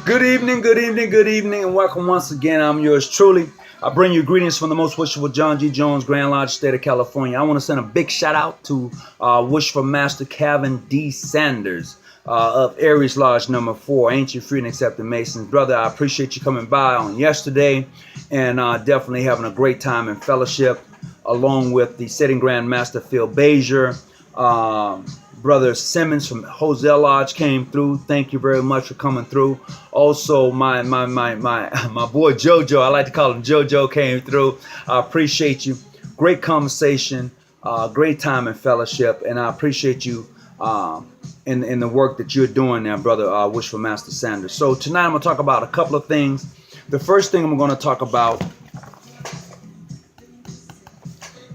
Good evening, good evening, good evening, and welcome once again. I'm yours truly. I bring you greetings from the most wishful John G. Jones, Grand Lodge, State of California. I want to send a big shout out to Wishful Master Calvin D. Sanders of Aries Lodge number 4, Ancient Free and Accepted Masons. Brother, I appreciate you coming by on yesterday and definitely having a great time in fellowship, along with the Sitting Grand Master Phil Bazier. Brother Simmons from Hosea Lodge came through. Thank you very much for coming through. Also, my boy JoJo, I like to call him JoJo, came through. I appreciate you. Great conversation, great time in fellowship, and I appreciate you in the work that you're doing there, brother Wishful Master Sanders. So tonight I'm going to talk about a couple of things. The first thing I'm going to talk about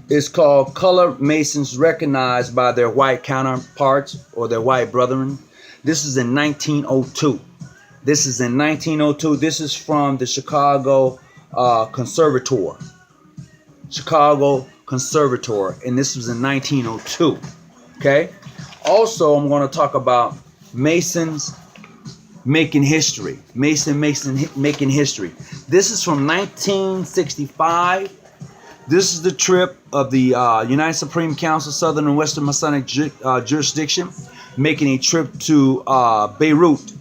is called Color Masons Recognized by Their White Counterparts or their white brethren. This is in 1902. This is in 1902. This is from the Chicago Conservatoire. Chicago Conservatoire. And this was in 1902. Okay? Also, I'm going to talk about Masons making history. Mason making history. This is from 1965. This is the trip of the United Supreme Council, Southern and Western Masonic Jurisdiction, making a trip to Beirut,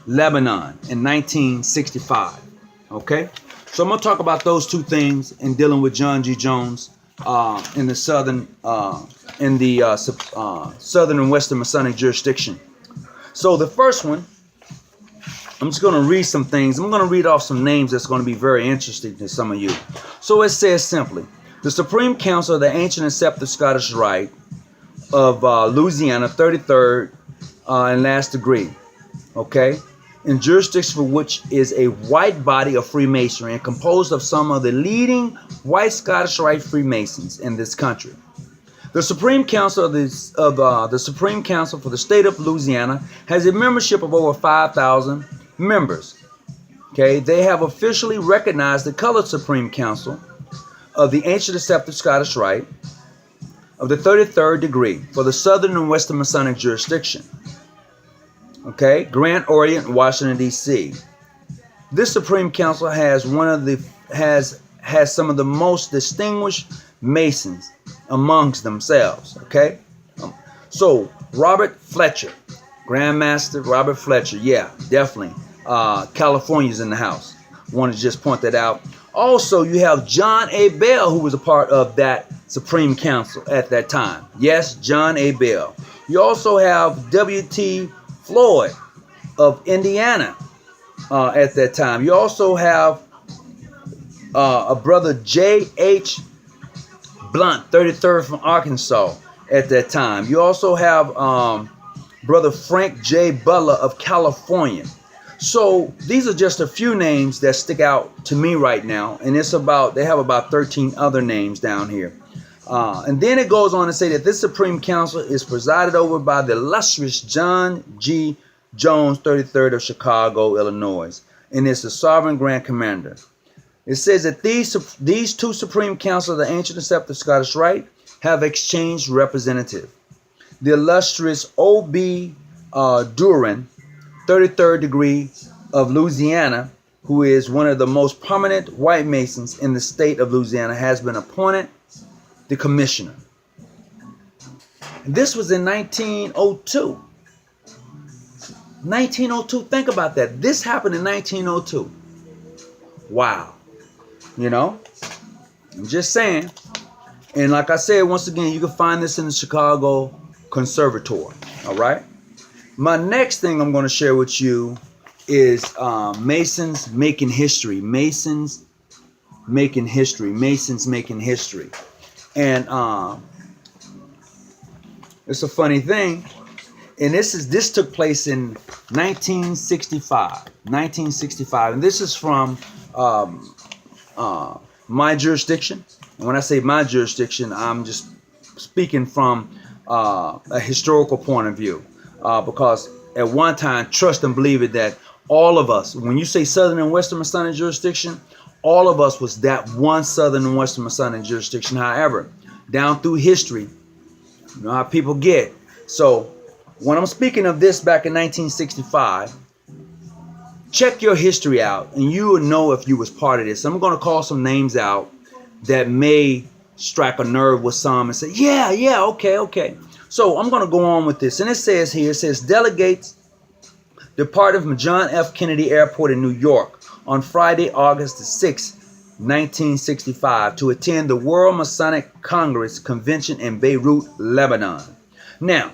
Lebanon in 1965. Okay? So I'm going to talk about those two things in dealing with John G. Jones in the Southern Southern and Western Masonic Jurisdiction. So the first one, I'm just going to read some things. I'm going to read off some names that's going to be very interesting to some of you. So it says simply, the Supreme Council of the Ancient Accepted Scottish Rite of Louisiana, 33rd and last degree, okay, in jurisdiction for which is a white body of Freemasonry and composed of some of the leading white Scottish Rite Freemasons in this country. The Supreme Council the Supreme Council for the state of Louisiana has a membership of over 5,000 members. Okay, they have officially recognized the colored Supreme Council of the Ancient Accepted Scottish Rite of the 33rd degree for the Southern and Western Masonic Jurisdiction. Okay, Grand Orient, Washington D.C. This Supreme Council has has some of the most distinguished Masons amongst themselves. Okay, so Robert Fletcher, Grand Master Robert Fletcher, yeah, definitely. California's in the house. Want to just point that out. Also, you have John A. Bell, who was a part of that Supreme Council at that time. Yes, John A. Bell. You also have W.T. Floyd of Indiana at that time. You also have a brother J.H. Blunt, 33rd from Arkansas at that time. You also have brother Frank J. Butler of California. So these are just a few names that stick out to me right now, and they have about 13 other names down here. And then it goes on to say that this Supreme Council is presided over by the illustrious John G. Jones, 33rd of Chicago, Illinois, and is the Sovereign Grand Commander. It says that these two Supreme Councils of the Ancient Accepted Scottish Rite have exchanged representative. The illustrious O.B. Duran, 33rd degree of Louisiana, who is one of the most prominent white Masons in the state of Louisiana, has been appointed the commissioner. And this was in 1902. 1902, think about that. This happened in 1902. Wow. You know, I'm just saying. And like I said, once again, you can find this in the Chicago Conservatoire. All right. My next thing I'm going to share with you is Masons making history. Masons making history. Masons making history. And it's a funny thing. And this took place in 1965. 1965. And this is from my jurisdiction. And when I say my jurisdiction, I'm just speaking from a historical point of view. Because at one time, trust and believe it, that all of us, when you say Southern and Western Masonic Jurisdiction, all of us was that one Southern and Western Masonic Jurisdiction. However, down through history, you know how people get. So when I'm speaking of this back in 1965, check your history out, and you will know if you was part of this. I'm going to call some names out that may strike a nerve with some and say, yeah, okay. So I'm going to go on with this. And it says here, it says delegates departed from John F. Kennedy Airport in New York on Friday, August the 6th, 1965, to attend the World Masonic Congress Convention in Beirut, Lebanon. Now,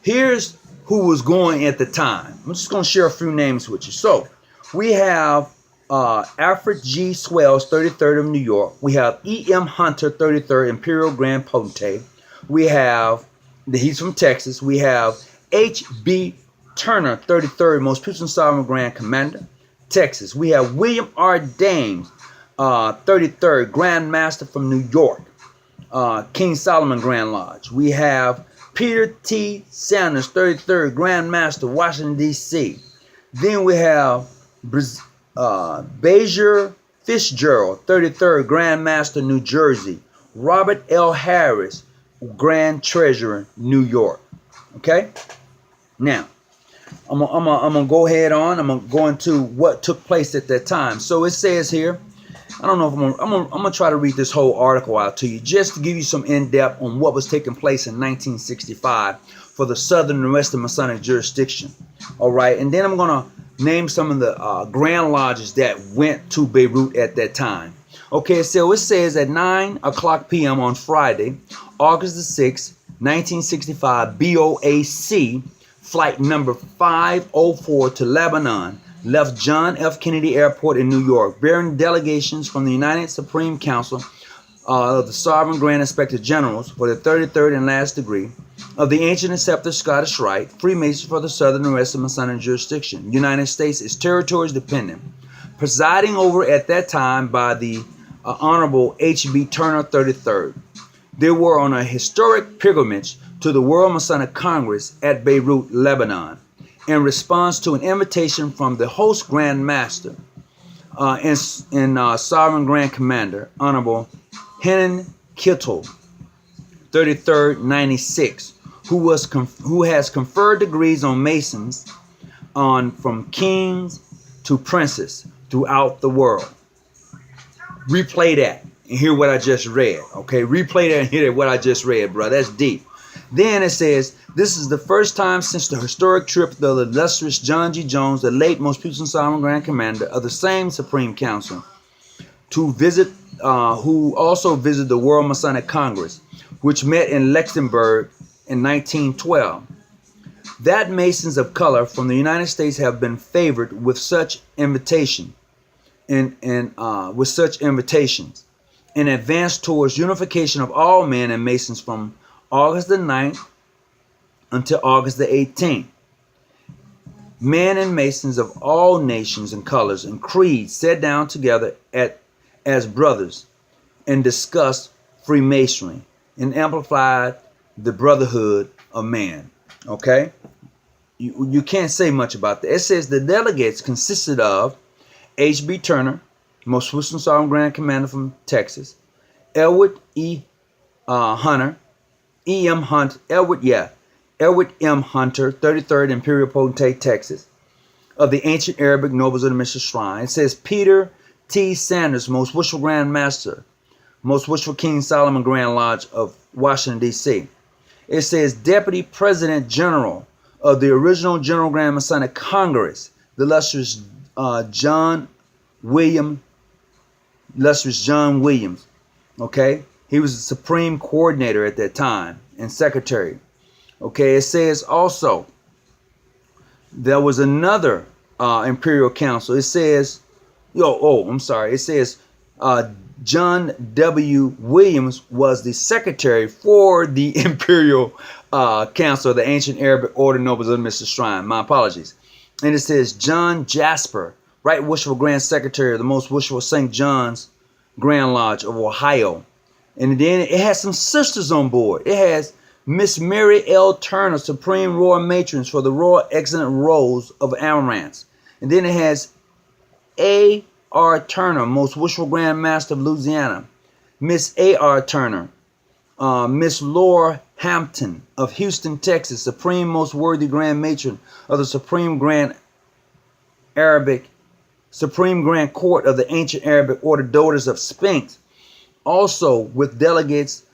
here's who was going at the time. I'm just going to share a few names with you. So, we have Alfred G. Swells, 33rd of New York. We have E.M. Hunter, 33rd, Imperial Grand Potentate. We have, he's from Texas. We have H.B. Turner, 33rd, Most Puissant Sovereign Grand Commander, Texas. We have William R. Dames, 33rd, Grand Master from New York, King Solomon Grand Lodge. We have Peter T. Sanders, 33rd, Grand Master, Washington, D.C. Then we have Bezier Fitzgerald, 33rd, Grand Master, New Jersey. Robert L. Harris, Grand Treasurer, New York. Okay? Now, I'm gonna go ahead on. I'm gonna go into what took place at that time. So it says here, I don't know if I'm gonna try to read this whole article out to you just to give you some in-depth on what was taking place in 1965 for the Southern and Western Masonic jurisdiction. All right, and then I'm gonna name some of the Grand Lodges that went to Beirut at that time. Okay, so it says at 9 o'clock p.m. on Friday, August the 6th, 1965, BOAC flight number 504 to Lebanon left John F. Kennedy Airport in New York, bearing delegations from the United Supreme Council of the Sovereign Grand Inspector Generals for the 33rd and last degree of the Ancient and Scepter Scottish Rite, Freemasons for the Southern and Western Masonic jurisdiction. United States is territories dependent, presiding over at that time by the Honorable H.B. Turner, 33rd. They were on a historic pilgrimage to the World Masonic Congress at Beirut, Lebanon, in response to an invitation from the host Grand Master and Sovereign Grand Commander, Honorable Henan Kittel, 33rd, 96, who has conferred degrees on Masons from kings to princes throughout the world. Replay that and hear what I just read. Okay, replay that and hear what I just read, bro. That's deep. Then it says, this is the first time since the historic trip of the illustrious John G. Jones, the late Most Puissant Sovereign Grand Commander of the same Supreme Council, to visit, who also visited the World Masonic Congress, which met in Luxembourg in 1912. That Masons of color from the United States have been favored with such invitation, with such invitations, and advanced towards unification of all men and Masons from August the 9th until August the 18th. Men and Masons of all nations and colors and creeds sat down together as brothers and discussed Freemasonry and amplified the brotherhood of man. Okay? You can't say much about that. It says the delegates consisted of H.B. Turner, Most Puissant Sovereign Grand Commander from Texas, Edward E. Hunter, E.M. Hunt, Edward M. Hunter, 33rd Imperial Potentate, Texas, of the Ancient Arabic Nobles of the Mystical Shrine. It says Peter T. Sanders, Most Wishful Grand Master, Most Wishful King Solomon Grand Lodge of Washington, D.C. It says Deputy President General of the original General Grand Masonic Congress, the illustrious John Williams. Okay? He was the Supreme Coordinator at that time and Secretary. Okay, it says also there was another Imperial Council. It says, it says John W. Williams was the Secretary for the Imperial Council of the Ancient Arabic Order Nobles of the Mystical Shrine. My apologies. And it says John Jasper, Right Wishful Grand Secretary of the Most Wishful St. John's Grand Lodge of Ohio. And then it has some sisters on board. It has Miss Mary L. Turner, Supreme Royal Matrons for the Royal Excellent Rose of Amaranth. And then it has A.R. Turner, Most Wishful Grand Master of Louisiana. Miss A.R. Turner, Miss Laura Hampton of Houston, Texas, Supreme Most Worthy Grand Matron of the Supreme Grand Arabic Supreme Grand Court of the ancient Arabic order Daughters of Sphinx, also with delegates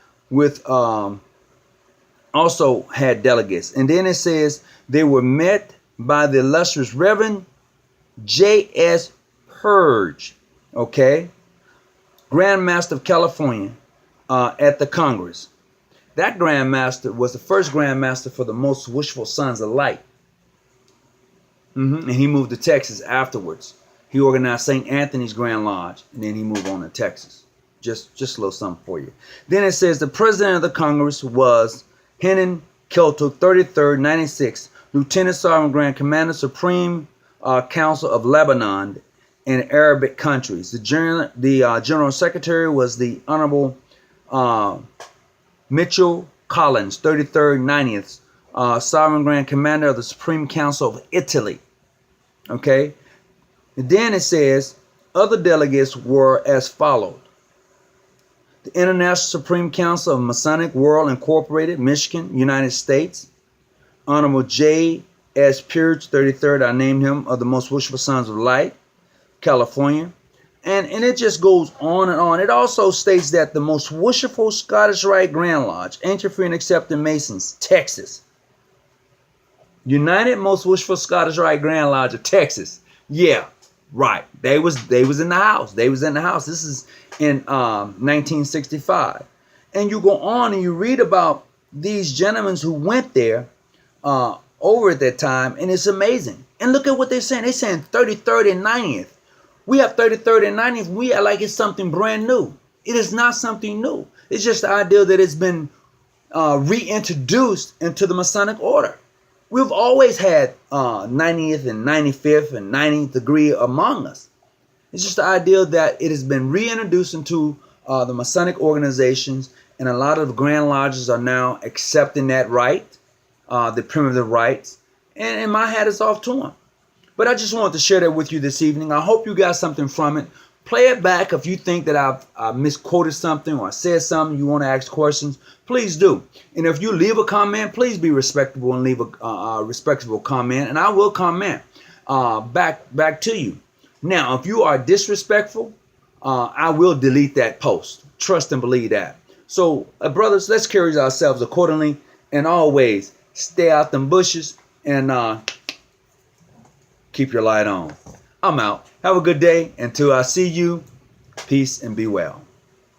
also had delegates. And then it says they were met by the illustrious Reverend J.S. Purge, okay, Grand Master of California, at the Congress. That Grand Master was the first Grand Master for the most wishful sons of light. And he moved to Texas afterwards. He organized St. Anthony's Grand Lodge, and then he moved on to Texas. Just a little something for you. Then it says the president of the Congress was Henan Kelto, 33rd, 96, Lieutenant Sovereign Grand Commander, Supreme Council of Lebanon and Arabic countries. The General Secretary was the Honorable Mitchell Collins, 33rd, 90th, Sovereign Grand Commander of the Supreme Council of Italy. Okay? And then it says other delegates were as followed. The International Supreme Council of Masonic World Incorporated, Michigan, United States. Honorable J.S. Purge, 33rd, I named him, of the Most Wishful Sons of Light, California. And it just goes on and on. It also states that the Most Wishful Scottish Rite Grand Lodge, Ancient Free and Accepted Masons, Texas. United Most Wishful Scottish Rite Grand Lodge of Texas. Yeah, right. They was in the house. They was in the house. This is in 1965. And you go on and you read about these gentlemen who went there over at that time, and it's amazing. And look at what they're saying. They're saying 33rd and 90th. We have 33rd and 90th. We are like it's something brand new. It is not something new. It's just the idea that it's been reintroduced into the Masonic order. We've always had 90th and 95th and 90th degree among us. It's just the idea that it has been reintroduced into the Masonic organizations, and a lot of the Grand Lodges are now accepting that right, the primitive rights, and my hat is off to them. But I just wanted to share that with you this evening. I hope you got something from it. Play it back if you think that I've misquoted something or I said something, you want to ask questions, please do. And if you leave a comment, please be respectable and leave a respectable comment, and I will comment back to you. Now, if you are disrespectful, I will delete that post. Trust and believe that. So, brothers, let's carry ourselves accordingly, and always stay out them bushes and keep your light on. I'm out. Have a good day. Until I see you, peace and be well.